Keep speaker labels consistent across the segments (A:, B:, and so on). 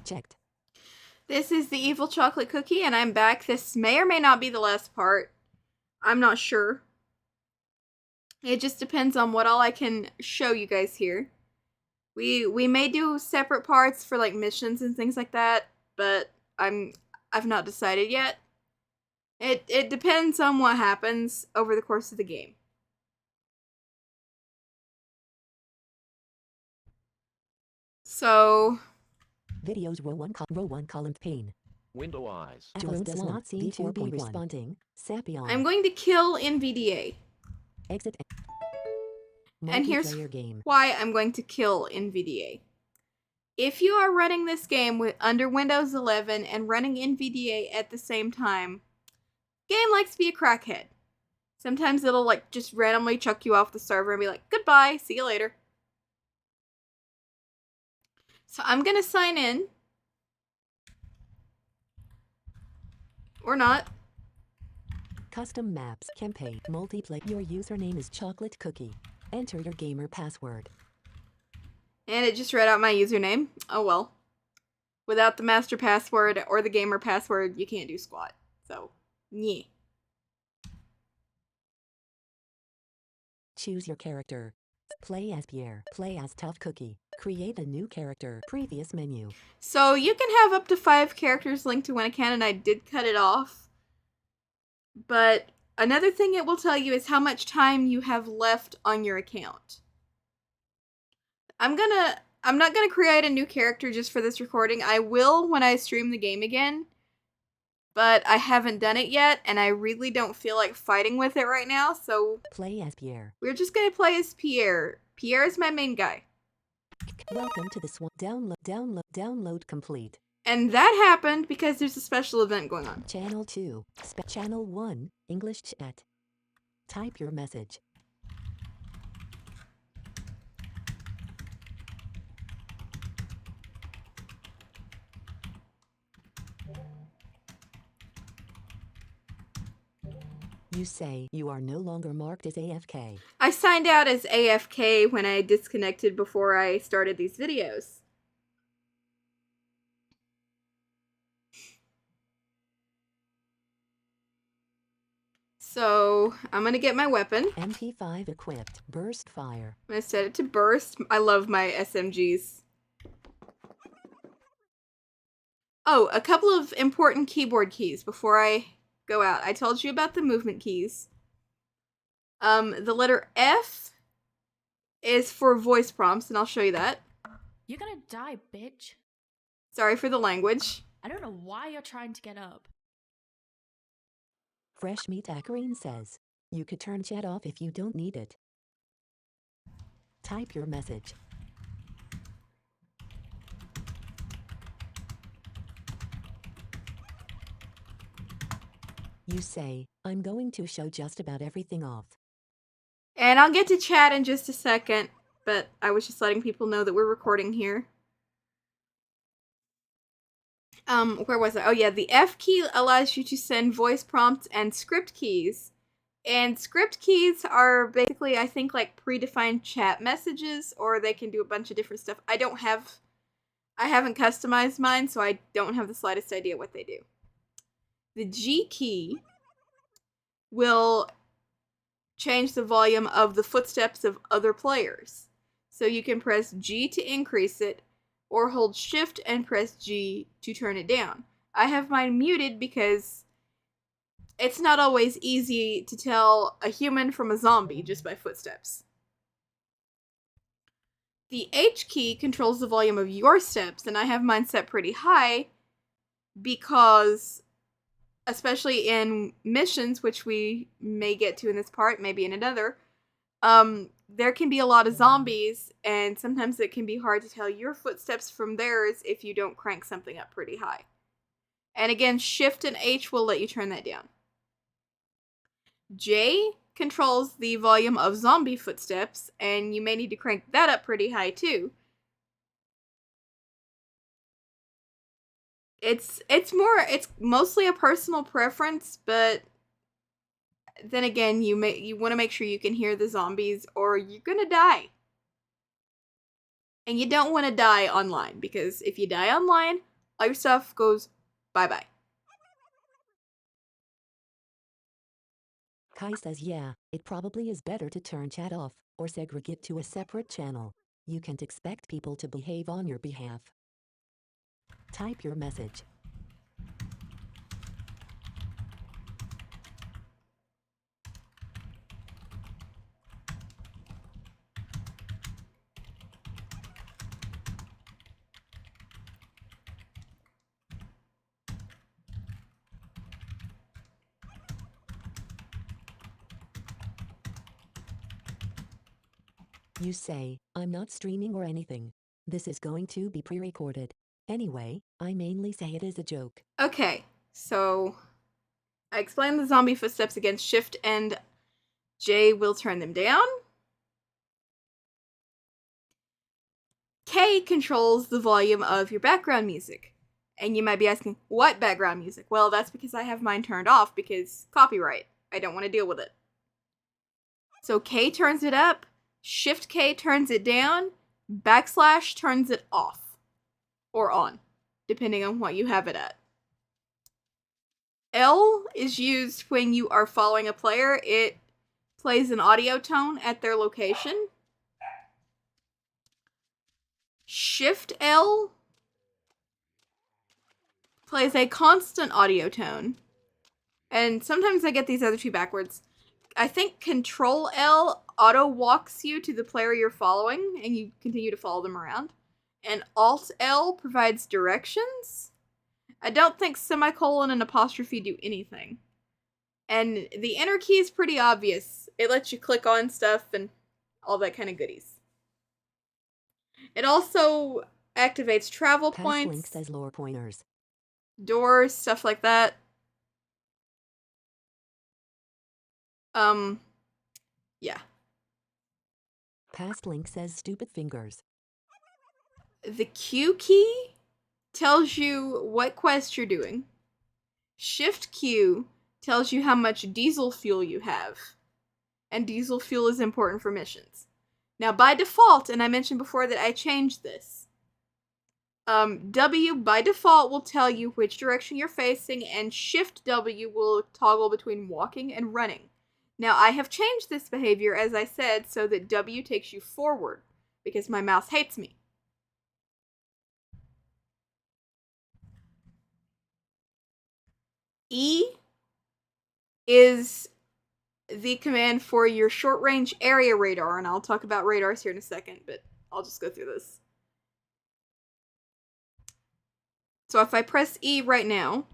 A: Checked.
B: This is the Evil Chocolate Cookie, and I'm back. This may or may not be the last part. I'm not sure. It just depends on what all I can show you guys here. We may do separate parts for like missions and things like that, but I've not decided yet. It depends on what happens over the course of the game. So
A: Videos row 1 column pane.
C: Window eyes.
A: Apple does not seem to be responding. Sappion.
B: I'm going to kill NVDA.
A: Exit.
B: And here's
A: Multiplayer game.
B: why I'm going to kill NVDA. If you are running this game under Windows 11 and running NVDA at the same time, game likes to be a crackhead. Sometimes it'll like just randomly chuck you off the server and be like, goodbye, see you later. So I'm gonna sign in. Or not.
A: Custom maps campaign. Multiplayer. Your username is Chocolate Cookie. Enter your gamer password.
B: And it just read out my username. Oh well. Without the master password or the gamer password, you can't do squat. So, yeah.
A: Choose your character. Play as Pierre. Play as Tough Cookie. Create a new character. Previous menu.
B: So you can have up to 5 characters linked to one account, and I did cut it off. But another thing it will tell you is how much time you have left on your account. I'm not gonna create a new character just for this recording. I will when I stream the game again. But I haven't done it yet, and I really don't feel like fighting with it right now, so
A: Play as Pierre.
B: we're just gonna play as Pierre. Pierre is my main guy.
A: Welcome to the Swan. Download complete.
B: And that happened because there's a special event going on.
A: Channel 2. Channel 1. English chat. Type your message. You say you are no longer marked as AFK.
B: I signed out as AFK when I disconnected before I started these videos. So, I'm gonna get my weapon.
A: MP5 equipped. Burst fire.
B: I'm gonna set it to burst. I love my SMGs. Oh, a couple of important keyboard keys before I go out. I told you about the movement keys. The letter F is for voice prompts, and I'll show you that.
D: You're gonna die, bitch.
B: Sorry for the language.
D: I don't know why you're trying to get up.
A: Fresh Meat Acarine says, you could turn chat off if you don't need it. Type your message. You say, I'm going to show just about everything off.
B: And I'll get to chat in just a second, but I was just letting people know that we're recording here. Where was I? Oh yeah, the F key allows you to send voice prompts and script keys. And script keys are basically, I think, like predefined chat messages, or they can do a bunch of different stuff. I haven't customized mine, so I don't have the slightest idea what they do. The G key will change the volume of the footsteps of other players. So you can press G to increase it, or hold Shift and press G to turn it down. I have mine muted because it's not always easy to tell a human from a zombie just by footsteps. The H key controls the volume of your steps, and I have mine set pretty high because, especially in missions, which we may get to in this part, maybe in another, there can be a lot of zombies, and sometimes it can be hard to tell your footsteps from theirs if you don't crank something up pretty high. And again, Shift and H will let you turn that down. J controls the volume of zombie footsteps, and you may need to crank that up pretty high too. It's mostly a personal preference, but then again, you want to make sure you can hear the zombies, or you're gonna die. And you don't want to die online, because if you die online, all your stuff goes bye-bye.
A: Kai says yeah, it probably is better to turn chat off or segregate to a separate channel. You can't expect people to behave on your behalf. Type your message. You say, I'm not streaming or anything. This is going to be pre-recorded. Anyway, I mainly say it as a joke.
B: Okay, so I explained the zombie footsteps again. Shift and J will turn them down. K controls the volume of your background music. And you might be asking, what background music? Well, that's because I have mine turned off because copyright. I don't want to deal with it. So K turns it up, Shift K turns it down, backslash turns it off. Or on, depending on what you have it at. L is used when you are following a player. It plays an audio tone at their location. Shift L plays a constant audio tone. And sometimes I get these other two backwards. I think Control L auto walks you to the player you're following and you continue to follow them around. And Alt L provides directions. I don't think semicolon and apostrophe do anything. And the enter key is pretty obvious. It lets you click on stuff and all that kind of goodies. It also activates travel
A: Past
B: points,
A: links as lore pointers.
B: doors, stuff like that. Yeah.
A: Past link says stupid fingers.
B: The Q key tells you what quest you're doing. Shift Q tells you how much diesel fuel you have. And diesel fuel is important for missions. Now, by default, and I mentioned before that I changed this, W by default will tell you which direction you're facing, and Shift W will toggle between walking and running. Now, I have changed this behavior, as I said, so that W takes you forward, because my mouse hates me. E is the command for your short-range area radar, and I'll talk about radars here in a second, but I'll just go through this. So if I press E right now,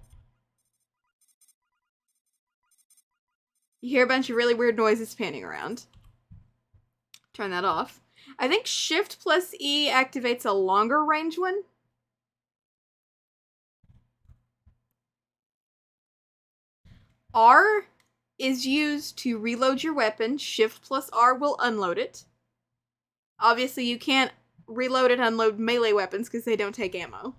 B: you hear a bunch of really weird noises panning around. Turn that off. I think Shift plus E activates a longer range one. R is used to reload your weapon. Shift plus R will unload it. Obviously, you can't reload and unload melee weapons because they don't take ammo.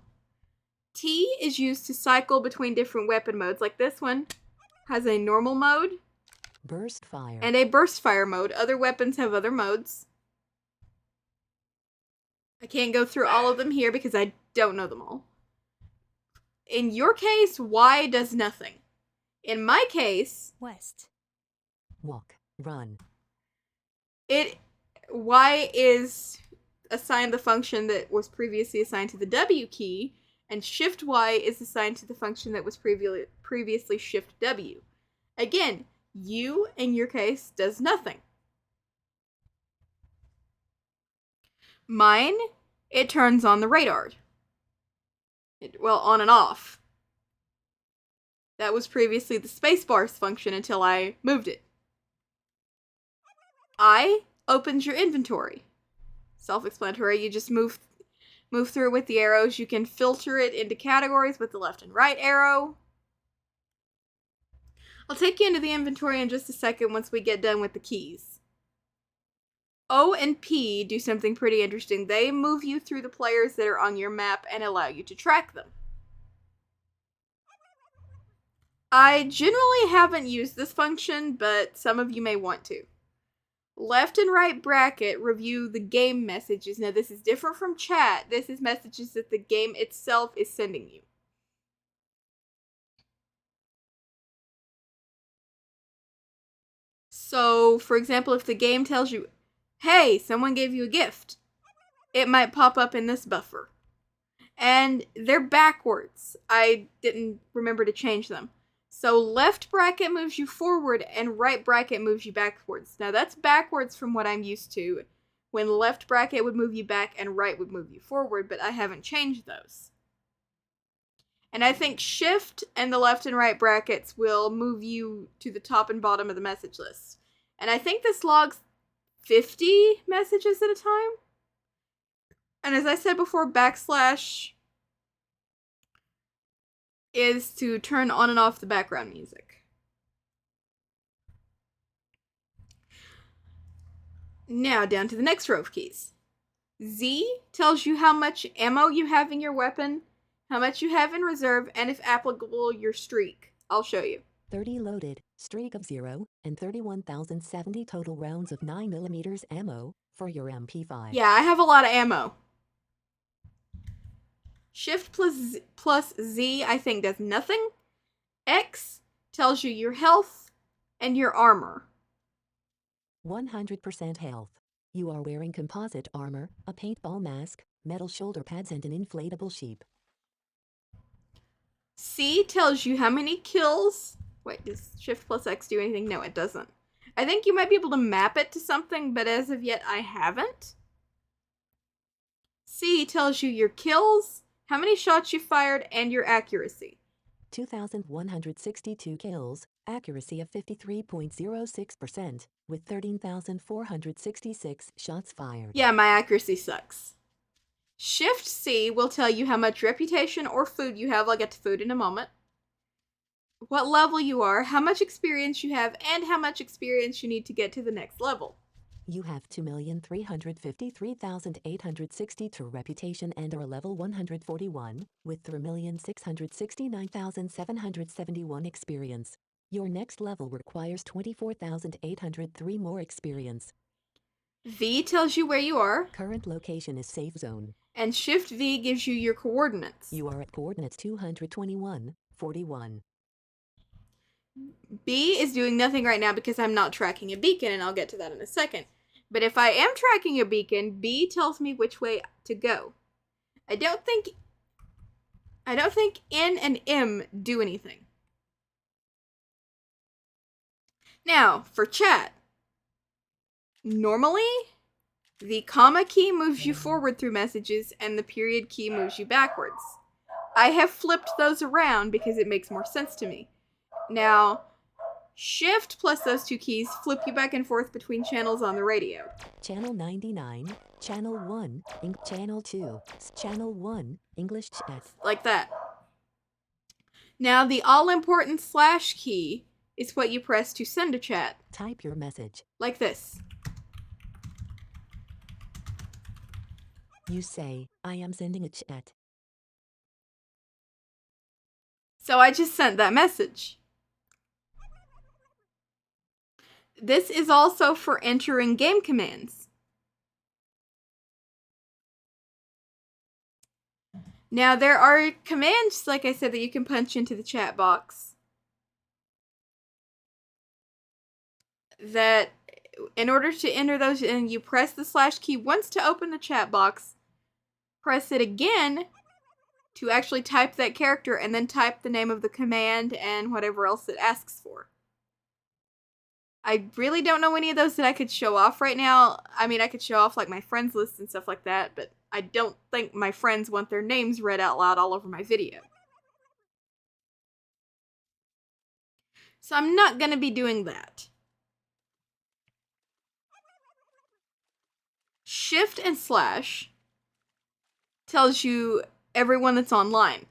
B: T is used to cycle between different weapon modes, like this one has a normal mode
A: Burst fire.
B: and a burst fire mode. Other weapons have other modes. I can't go through all of them here because I don't know them all. In your case, Y does nothing. In my case,
D: West.
A: Walk. Run.
B: Y is assigned the function that was previously assigned to the W key, and Shift Y is assigned to the function that was previously Shift W. Again, U, in your case, does nothing. Mine, it turns on the radar. Well, on and off. That was previously the spacebar's function until I moved it. I opens your inventory. Self-explanatory, you just move through it with the arrows. You can filter it into categories with the left and right arrow. I'll take you into the inventory in just a second once we get done with the keys. O and P do something pretty interesting. They move you through the players that are on your map and allow you to track them. I generally haven't used this function, but some of you may want to. Left and right bracket review the game messages. Now, this is different from chat. This is messages that the game itself is sending you. So, for example, if the game tells you, hey, someone gave you a gift, it might pop up in this buffer. And they're backwards. I didn't remember to change them. So left bracket moves you forward and right bracket moves you backwards. Now that's backwards from what I'm used to, when left bracket would move you back and right would move you forward, but I haven't changed those. And I think shift and the left and right brackets will move you to the top and bottom of the message list. And I think this logs 50 messages at a time. And as I said before, backslash is to turn on and off the background music. Now down to the next row of keys. Z tells you how much ammo you have in your weapon, how much you have in reserve, and if applicable, your streak. I'll show you.
A: 30 loaded, streak of 0, and 31,070 total rounds of 9mm ammo for your MP5.
B: Yeah, I have a lot of ammo. Shift plus Z, I think, does nothing. X tells you your health and your armor.
A: 100% health. You are wearing composite armor, a paintball mask, metal shoulder pads, and an inflatable sheep.
B: C tells you how many kills. Wait, does Shift plus X do anything? No, it doesn't. I think you might be able to map it to something, but as of yet, I haven't. C tells you your kills, how many shots you fired, and your accuracy.
A: 2,162 kills, accuracy of 53.06%, with 13,466 shots fired.
B: Yeah, my accuracy sucks. Shift C will tell you how much reputation or food you have. I'll get to food in a moment. What level you are, how much experience you have, and how much experience you need to get to the next level.
A: You have 2,353,862 reputation and are level 141, with 3,669,771 experience. Your next level requires 24,803 more experience.
B: V tells you where you are,
A: Current location is safe zone.
B: and Shift V gives you your coordinates.
A: You are at coordinates 221, 41.
B: B is doing nothing right now because I'm not tracking a beacon, and I'll get to that in a second. But if I am tracking a beacon, B tells me which way to go. I don't think N and M do anything. Now, for chat. Normally, the comma key moves you forward through messages, and the period key moves you backwards. I have flipped those around because it makes more sense to me. Now, Shift plus those two keys flip you back and forth between channels on the radio.
A: Channel 99, Channel 1, Channel 2, Channel 1, English chat.
B: Like that. Now, the all-important slash key is what you press to send a chat.
A: Type your message.
B: Like this.
A: You say, I am sending a chat.
B: So I just sent that message. This is also for entering game commands. Now, there are commands, like I said, that you can punch into the chat box. That, in order to enter those in, you press the slash key once to open the chat box, press it again to actually type that character, and then type the name of the command and whatever else it asks for. I really don't know any of those that I could show off right now. I mean, I could show off like my friends list and stuff like that, but I don't think my friends want their names read out loud all over my video. So I'm not going to be doing that. Shift and slash tells you everyone that's online.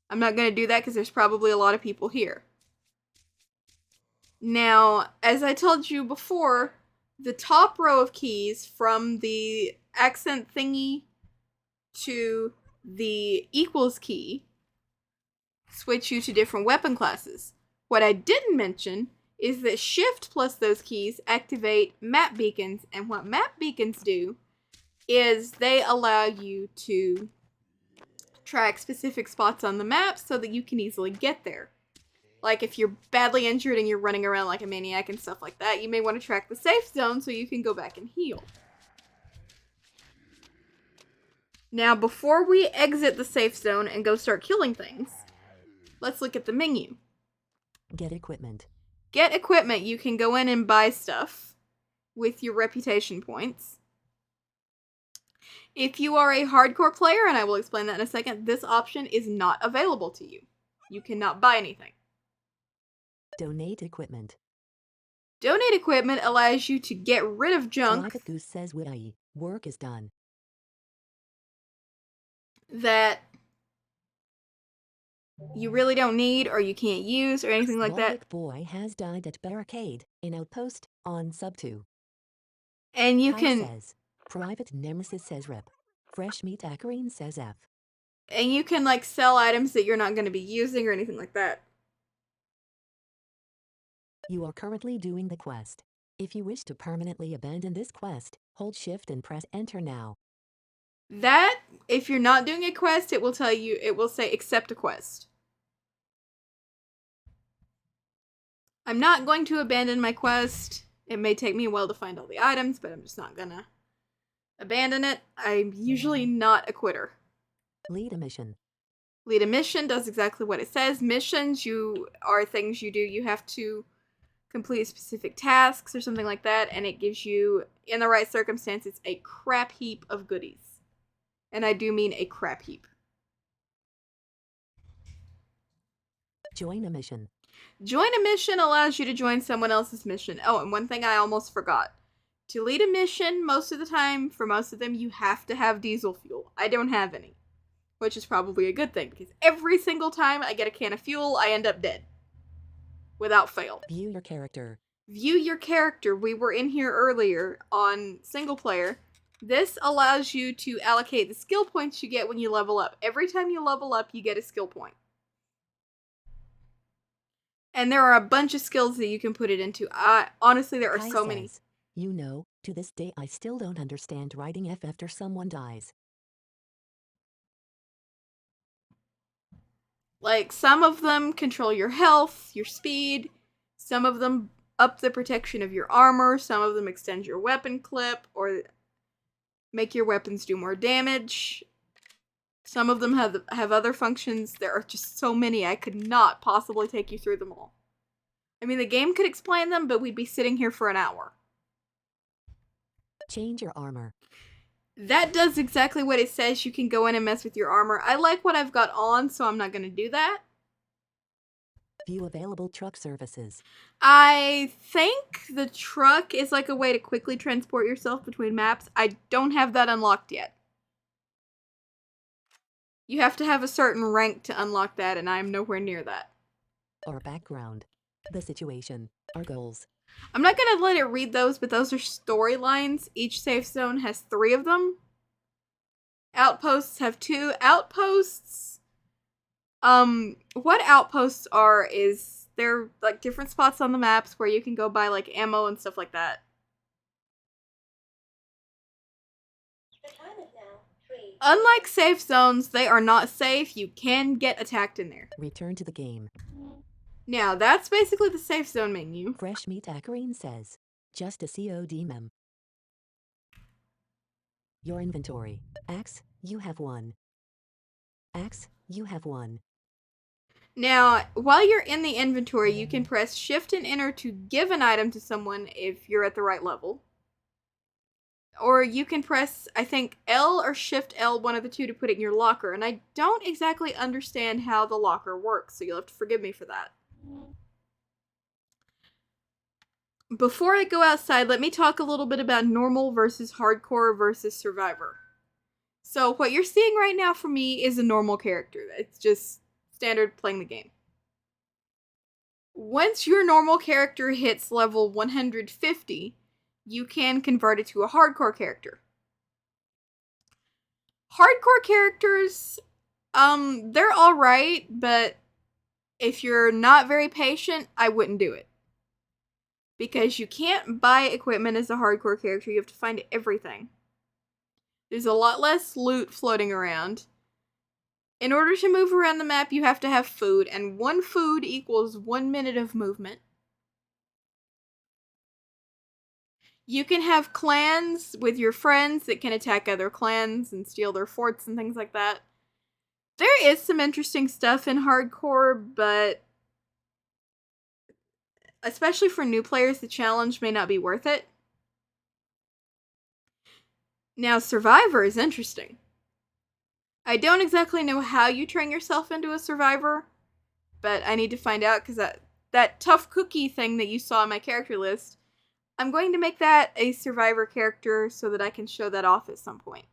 B: I'm not going to do that because there's probably a lot of people here. Now, as I told you before, the top row of keys from the accent thingy to the equals key switch you to different weapon classes. What I didn't mention is that shift plus those keys activate map beacons, and what map beacons do is they allow you to track specific spots on the map so that you can easily get there. Like if you're badly injured and you're running around like a maniac and stuff like that, you may want to track the safe zone so you can go back and heal. Now, before we exit the safe zone and go start killing things, let's look at the menu.
A: Get equipment.
B: Get equipment. You can go in and buy stuff with your reputation points. If you are a hardcore player, and I will explain that in a second, this option is not available to you. You cannot buy anything.
A: Donate equipment.
B: Donate equipment allows you to get rid of junk
A: Private Goose says Wai. Work is done.
B: that you really don't need or you can't use or anything like that.
A: Warwick Boy has died at Barricade, in Outpost, on Sub 2.
B: And you
A: Hi
B: can
A: says. Private Nemesis says Rep. Fresh Meat Acarine says F.
B: like sell items that you're not going to be using or anything like that.
A: You are currently doing the quest. If you wish to permanently abandon this quest, hold shift and press enter now.
B: That, if you're not doing a quest, it will say accept a quest. I'm not going to abandon my quest. It may take me a while to find all the items, but I'm just not gonna abandon it. I'm usually not a quitter.
A: Lead a mission.
B: Lead a mission does exactly what it says. Missions are things you do. You have to complete specific tasks or something like that, and it gives you, in the right circumstances, a crap heap of goodies. And I do mean a crap heap.
A: Join a mission.
B: Join a mission allows you to join someone else's mission. Oh, and one thing I almost forgot. To lead a mission, most of the time, for most of them, you have to have diesel fuel. I don't have any. Which is probably a good thing, because every single time I get a can of fuel, I end up dead. Without fail.
A: View your character.
B: View your character. We were in here earlier on single player. This allows you to allocate the skill points you get when you level up. Every time you level up, you get a skill point. And there are a bunch of skills that you can put it into. Honestly, there are
A: Kai
B: so many.
A: says, You know, to this day I still don't understand writing F after someone dies.
B: Like, some of them control your health, your speed. Some of them up the protection of your armor. Some of them extend your weapon clip or make your weapons do more damage. Some of them have other functions. There are just so many, I could not possibly take you through them all. I mean, the game could explain them, but we'd be sitting here for an hour.
A: Change your armor.
B: That does exactly what it says. You can go in and mess with your armor. I like what I've got on, so I'm not going to do that.
A: View available truck services.
B: I think the truck is like a way to quickly transport yourself between maps. I don't have that unlocked yet. You have to have a certain rank to unlock that, and I'm nowhere near that.
A: Our background. The situation. Our goals.
B: I'm not going to let it read those, but those are storylines. Each safe zone has 3 of them. Outposts have 2. Outposts, what outposts are is they're like different spots on the maps where you can go buy like ammo and stuff like that. Unlike safe zones, they are not safe. You can get attacked in there.
A: Return to the game.
B: Now, that's basically the safe zone menu.
A: Fresh Meat Acarine says, just a COD mem. Your inventory. Axe, you have 1. Axe, you have 1.
B: Now, while you're in the inventory, you can press shift and enter to give an item to someone if you're at the right level. Or you can press, I think, L or shift L, one of the two, to put it in your locker. And I don't exactly understand how the locker works, so you'll have to forgive me for that. Before I go outside, let me talk a little bit about normal versus hardcore versus survivor. So what you're seeing right now from me is a normal character. It's just standard playing the game. Once your normal character hits level 150, you can convert it to a hardcore character. Hardcore characters, they're alright, but If you're not very patient, I wouldn't do it. Because you can't buy equipment as a hardcore character, you have to find everything. There's a lot less loot floating around. In order to move around the map, you have to have food, and one food equals 1 minute of movement. You can have clans with your friends that can attack other clans and steal their forts and things like that. There is some interesting stuff in hardcore, but especially for new players, the challenge may not be worth it. Now, Survivor is interesting. I don't exactly know how you train yourself into a Survivor, but I need to find out because that tough cookie thing that you saw on my character list, I'm going to make that a Survivor character so that I can show that off at some point.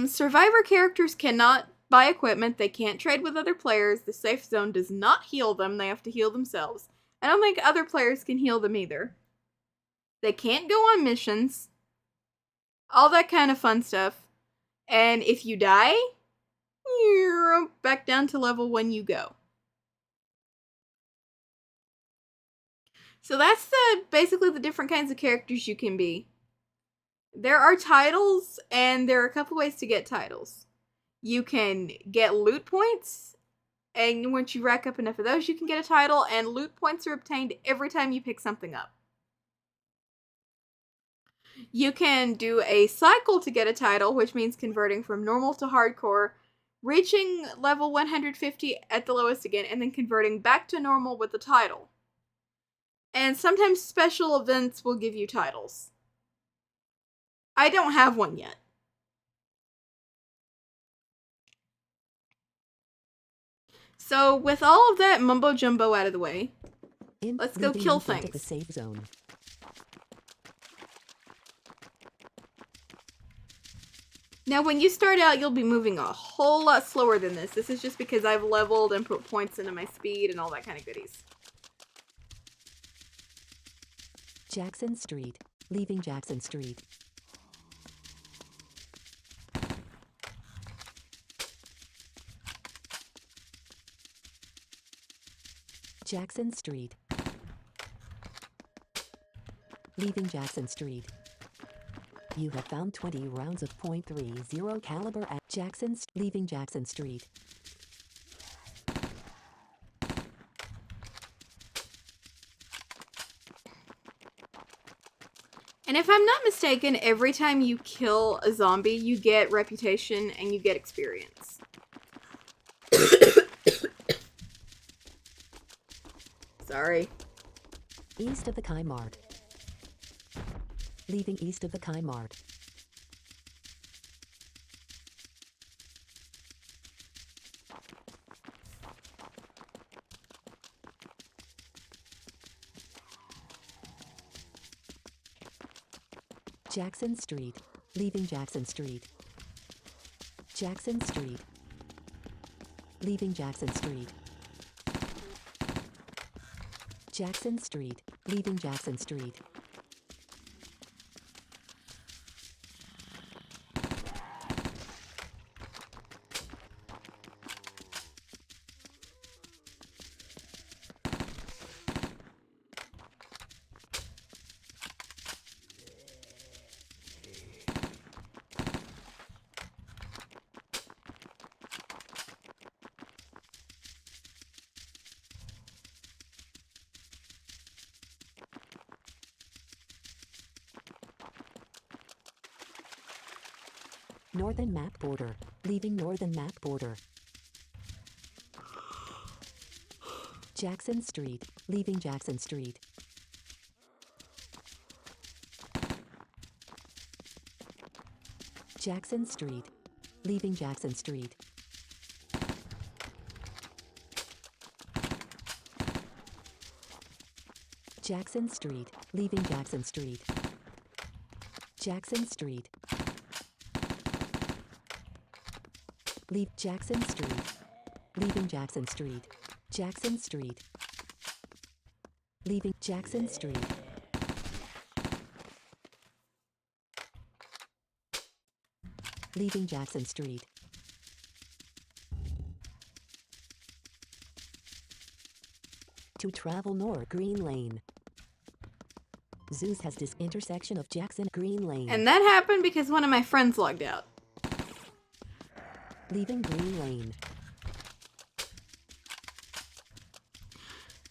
B: Survivor characters cannot buy equipment, they can't trade with other players, the safe zone does not heal them, they have to heal themselves. I don't think other players can heal them either. They can't go on missions. All that kind of fun stuff. And if you die, you're back down to level 1 you go. So that's basically the different kinds of characters you can be. There are titles, and there are a couple ways to get titles. You can get loot points, and once you rack up enough of those, you can get a title, and loot points are obtained every time you pick something up. You can do a cycle to get a title, which means converting from normal to hardcore, reaching level 150 at the lowest again, and then converting back to normal with the title. And sometimes special events will give you titles. I don't have one yet. So with all of that mumbo jumbo out of the way, let's go kill things.
A: The safe zone.
B: Now when you start out, you'll be moving a whole lot slower than this. This is just because I've leveled and put points into my speed and all that kind of goodies.
A: Jackson Street. Leaving Jackson Street. Jackson Street. Leaving Jackson Street. You have found 20 rounds of .30 caliber at leaving Jackson Street.
B: And if I'm not mistaken, every time you kill a zombie, you get reputation and you get experience. Sorry.
A: East of the Kmart. Leaving east of the Kmart. Jackson Street. Leaving Jackson Street. Jackson Street. Leaving Jackson Street. Jackson Street. Leaving Jackson Street. Northern map border. Leaving northern map border. Jackson Street. Leaving Jackson Street. Jackson Street. Leaving Jackson Street. Jackson Street. Leaving Jackson Street. Jackson Street. Leave Jackson Street. Leaving Jackson Street. Jackson Street. Leaving Jackson Street. Leaving Jackson Street. To travel north, Green Lane. Zeus has this intersection of Jackson Green Lane.
B: And that happened because one of my friends logged out.
A: Leaving Green Lane.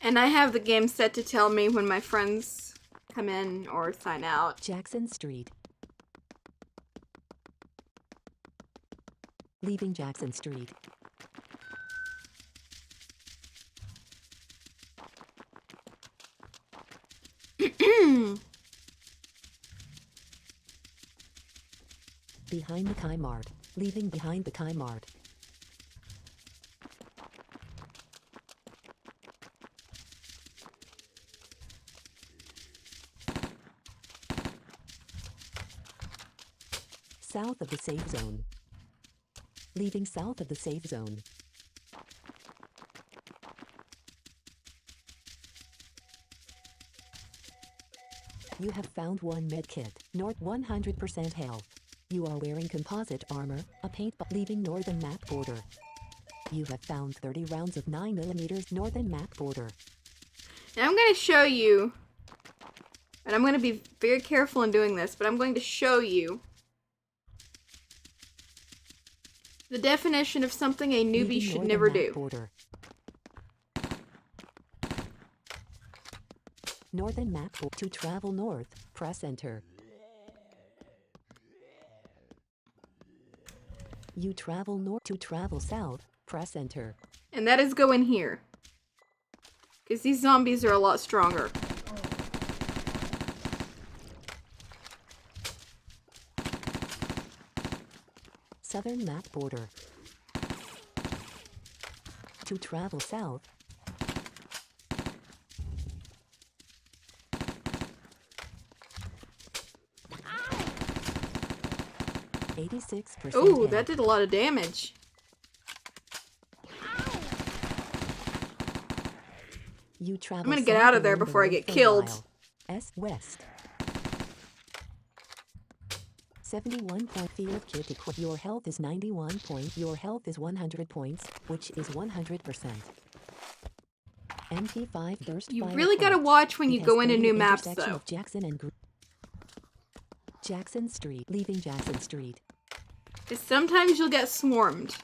B: And I have the game set to tell me when my friends come in or sign out.
A: Jackson Street. Leaving Jackson Street. Behind the Kmart. Leaving behind the Kmart. South of the safe zone. Leaving south of the safe zone. You have found one medkit, north 100% health. You are wearing composite armor, a paintball, leaving northern map border. You have found 30 rounds of 9mm northern map border.
B: Now I'm going to show you, and I'm going to be very careful in doing this, but I'm going to show you the definition of something a newbie
A: Leaving
B: should
A: northern
B: never
A: map
B: do.
A: Border. Northern map border. To travel north, press enter. You travel north. To travel south, press enter.
B: And that is go in here. Because these zombies are a lot stronger.
A: Southern map border. To travel south, 86%.
B: Ooh,
A: health.
B: that did a lot of damage.
A: You travel
B: I'm gonna get
A: south
B: out of there
A: along the
B: before I
A: road
B: get
A: for a
B: killed.
A: while. S west. 71 point field kit equip. Your health is 91 points. Your health is 100 points, which is 100%. MP5 burst
B: You
A: fire
B: really gotta
A: cracked.
B: watch when
A: It
B: you
A: has
B: go into
A: 30
B: new maps,
A: intersection
B: though.
A: of Jackson and Jackson Street. Leaving Jackson Street.
B: 'Cause sometimes you'll get swarmed.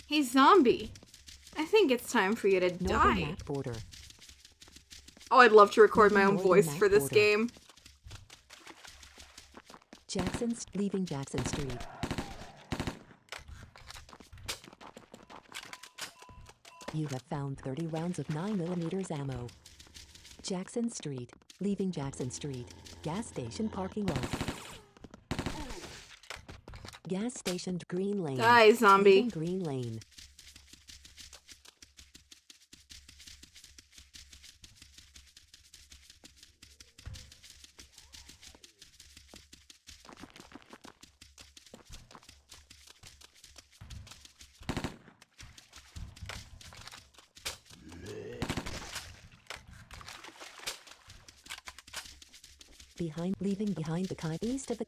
B: Hey, zombie. I think it's time for you to
A: Northern
B: die.
A: map border.
B: Oh, I'd love to record my own
A: Northern
B: voice
A: map
B: for this
A: border.
B: game.
A: Leaving Jackson Street. You have found 30 rounds of 9mm ammo. Jackson Street. Leaving Jackson Street. Gas station parking lot. Gas station Green Lane.
B: Die, zombie.
A: Leaving Green Lane.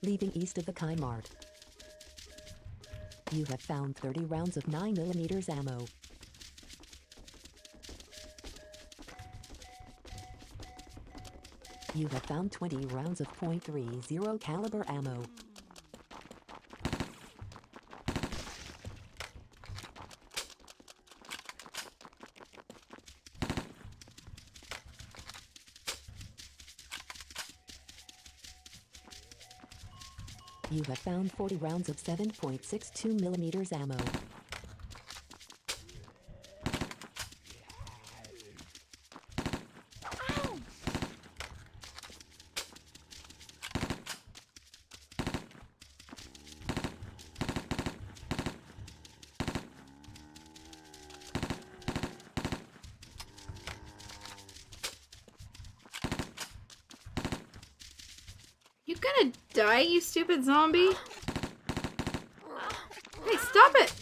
A: Leaving east of the Kmart. You have found 30 rounds of 9mm ammo. You have found 20 rounds of .30 caliber ammo. You have found 40 rounds of 7.62mm ammo.
B: You gonna die, you stupid zombie? Hey, stop it!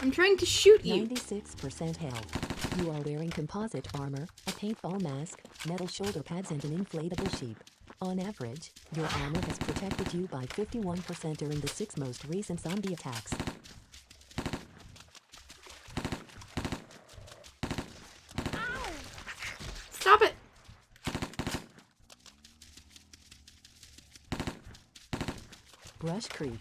B: I'm trying to shoot you.
A: 96% health. You are wearing composite armor, a paintball mask, metal shoulder pads and an inflatable sheep. On average, your armor has protected you by 51% during the 6 most recent zombie attacks.
B: Stop it!
A: Brush Creek.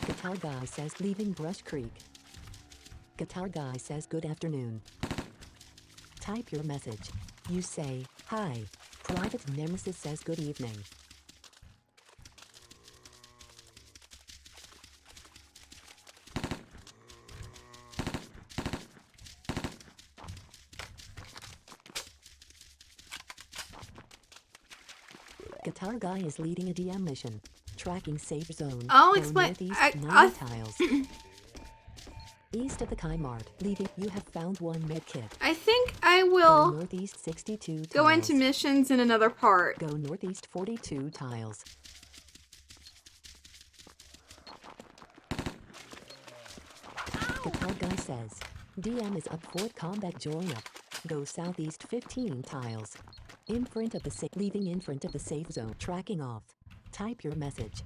A: Guitar Guy says leaving Brush Creek. Guitar Guy says good afternoon. Type your message. You say, hi. Private Nemesis says good evening. Guitar Guy is leading a DM mission. Tracking safe zone.
B: I'll
A: Go
B: explain.
A: northeast
B: I
A: 90 tiles. East of the Kymart, leaving. You have found one medkit.
B: I think I
A: Go
B: will
A: northeast 62
B: go
A: tiles.
B: into missions in another part.
A: Go northeast 42 tiles. Guitar Guy says, DM is up for combat join up. Go southeast 15 tiles. In front of the leaving in front of the safe zone. Tracking off. Type your message.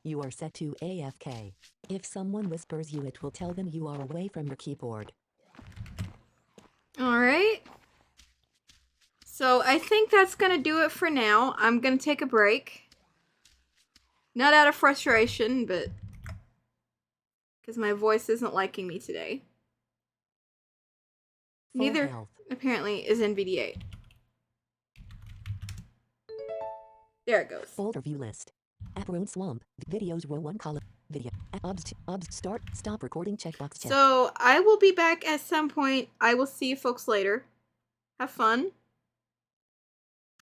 A: You are set to AFK. If someone whispers you, it will tell them you are away from your keyboard.
B: Alright. So I think that's gonna do it for now. I'm gonna take a break. Not out of frustration, but because my voice isn't liking me today.
A: Full
B: Neither,
A: health.
B: apparently, is NVDA. There it goes.
A: Folder view list. App Road Swamp. Videos row 1 column. Video. Obs start. Stop recording checkbox check.
B: So I will be back at some point. I will see you folks later. Have fun.